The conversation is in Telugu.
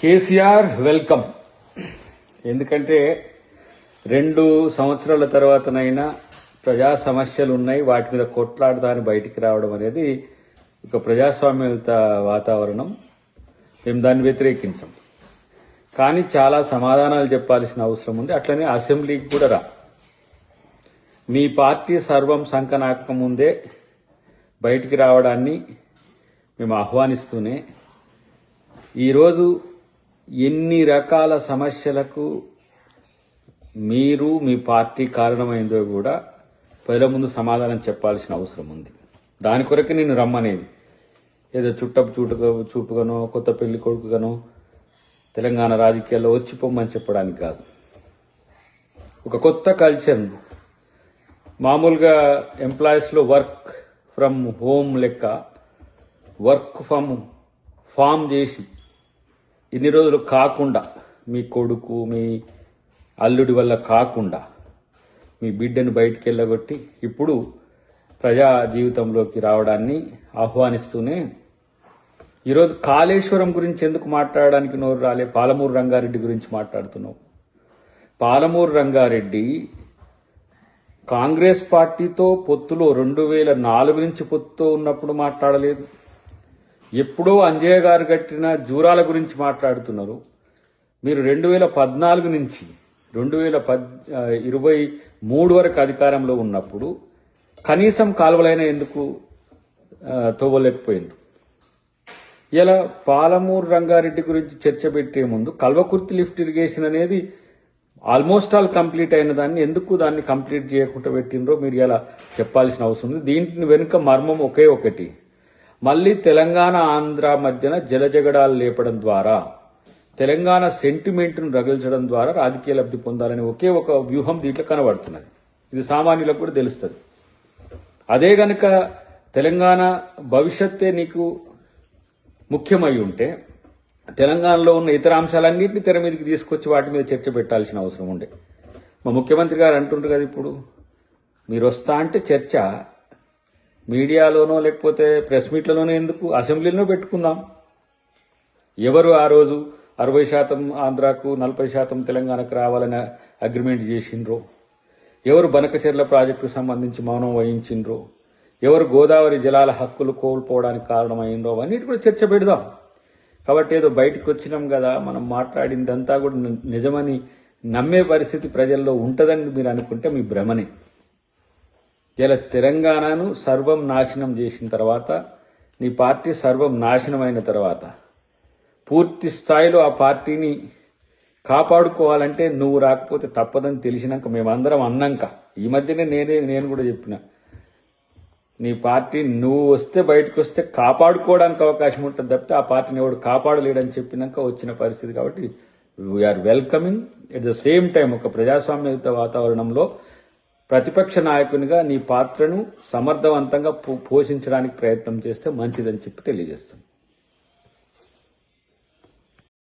కేసీఆర్ వెల్కమ్. ఎందుకంటే 2 సంవత్సరాల తర్వాతనైనా ప్రజా సమస్యలు ఉన్నాయి, వాటి మీద కొట్లాడదాని బయటికి రావడం అనేది ఒక ప్రజాస్వామ్యయుత వాతావరణం. మేము దాన్ని వ్యతిరేకించాం, కానీ చాలా సమాధానాలు చెప్పాల్సిన అవసరం ఉంది. అట్లనే అసెంబ్లీకి కూడా రా. మీ పార్టీ సర్వం సంకనాక ముందే బయటికి రావడాన్ని మేము ఆహ్వానిస్తూనే ఈరోజు ఎన్ని రకాల సమస్యలకు మీరు మీ పార్టీ కారణమైందో కూడా ప్రజల ముందు సమాధానం చెప్పాల్సిన అవసరం ఉంది. దాని కొరకే నేను రమ్మనేది. ఏదో చూపుగానో కొత్త పెళ్లి కొడుకుగానో తెలంగాణ రాజకీయాల్లో వచ్చి పొమ్మని చెప్పడానికి కాదు. ఒక కొత్త కల్చర్, మామూలుగా ఎంప్లాయీస్లో వర్క్ ఫ్రమ్ హోమ్ లెక్క వర్క్ ఫ్రమ్ ఫామ్ చేసి ఇన్ని రోజులు కాకుండా, మీ కొడుకు మీ అల్లుడి వల్ల కాకుండా మీ బిడ్డను బయటికి వెళ్ళగొట్టి ఇప్పుడు ప్రజా జీవితంలోకి రావడాన్ని ఆహ్వానిస్తూనే ఈరోజు కాళేశ్వరం గురించి ఎందుకు మాట్లాడడానికి నోరు రాలే? పాలమూరు రంగారెడ్డి గురించి మాట్లాడుతున్నావు. పాలమూరు రంగారెడ్డి కాంగ్రెస్ పార్టీతో పొత్తులో 2004 నుంచి పొత్తుతో ఉన్నప్పుడు మాట్లాడలేదు. ఎప్పుడో అంజయ్య గారు కట్టిన జూరాల గురించి మాట్లాడుతున్నారు. మీరు 2014 నుంచి 2023 వరకు అధికారంలో ఉన్నప్పుడు కనీసం కాలువలైనా ఎందుకు తవ్వలేకపోయింది? ఇలా పాలమూరు రంగారెడ్డి గురించి చర్చ పెట్టే ముందు కల్వకుర్తి లిఫ్ట్ ఇరిగేషన్ అనేది ఆల్మోస్ట్ ఆల్ కంప్లీట్ అయిన దాన్ని కంప్లీట్ చేయకుండా పెట్టినరో మీరు ఇలా చెప్పాల్సిన అవసరం ఉంది. దీంట్లో వెనుక మర్మం ఒకే ఒకటి, మళ్ళీ తెలంగాణ ఆంధ్ర మధ్యన జలజగడాలు లేపడం ద్వారా, తెలంగాణ సెంటిమెంట్ను రగిల్చడం ద్వారా రాజకీయ లబ్ధి పొందాలని ఒకే ఒక వ్యూహం దీంట్లో కనబడుతున్నది. ఇది సామాన్యులకు కూడా తెలుస్తుంది. అదే గనక తెలంగాణ భవిష్యత్తే నీకు ముఖ్యమై ఉంటే తెలంగాణలో ఉన్న ఇతర అంశాలన్నింటినీ తెర మీదకి తీసుకొచ్చి వాటి మీద చర్చ పెట్టాల్సిన అవసరం ఉండే. మా ముఖ్యమంత్రి గారు అంటుండ్రు కదా, ఇప్పుడు మీరు వస్తా అంటే చర్చ మీడియాలోనో లేకపోతే ప్రెస్ మీట్లలోనో ఎందుకు, అసెంబ్లీలో పెట్టుకుందాం. ఎవరు ఆ రోజు 60% ఆంధ్రాకు 40% తెలంగాణకు రావాలని అగ్రిమెంట్ చేసిండ్రో, ఎవరు బనకచెర్ల ప్రాజెక్టుకు సంబంధించి మౌనం వహించిండ్రో, ఎవరు గోదావరి జలాల హక్కులు కోల్పోవడానికి కారణమైందో అవన్నిటి కూడా చర్చ పెడదాం. కాబట్టి ఏదో బయటకు వచ్చినాం కదా, మనం మాట్లాడిందంతా కూడా నిజమని నమ్మే పరిస్థితి ప్రజల్లో ఉంటుందని మీరు అనుకుంటే మీ భ్రమనే. ఇలా తెలంగాణను సర్వం నాశనం చేసిన తర్వాత, నీ పార్టీ సర్వం నాశనమైన తర్వాత పూర్తి స్థాయిలో ఆ పార్టీని కాపాడుకోవాలంటే నువ్వు రాకపోతే తప్పదని తెలిసినాక, మేమందరం అన్నాక, ఈ మధ్యనే నేను కూడా చెప్పిన, నీ పార్టీ నువ్వు వస్తే బయటకు వస్తే కాపాడుకోవడానికి అవకాశం ఉంటుంది తప్పితే ఆ పార్టీని ఎవడు కాపాడలేడని చెప్పినాక వచ్చిన పరిస్థితి. కాబట్టి we are welcoming. At the same time ఒక ప్రజాస్వామ్యయుత వాతావరణంలో ప్రతిపక్ష నాయకునిగా నీ పాత్రను సమర్థవంతంగా పోషించడానికి ప్రయత్నం చేస్తే మంచిదని చెప్పి తెలియజేస్తుంది.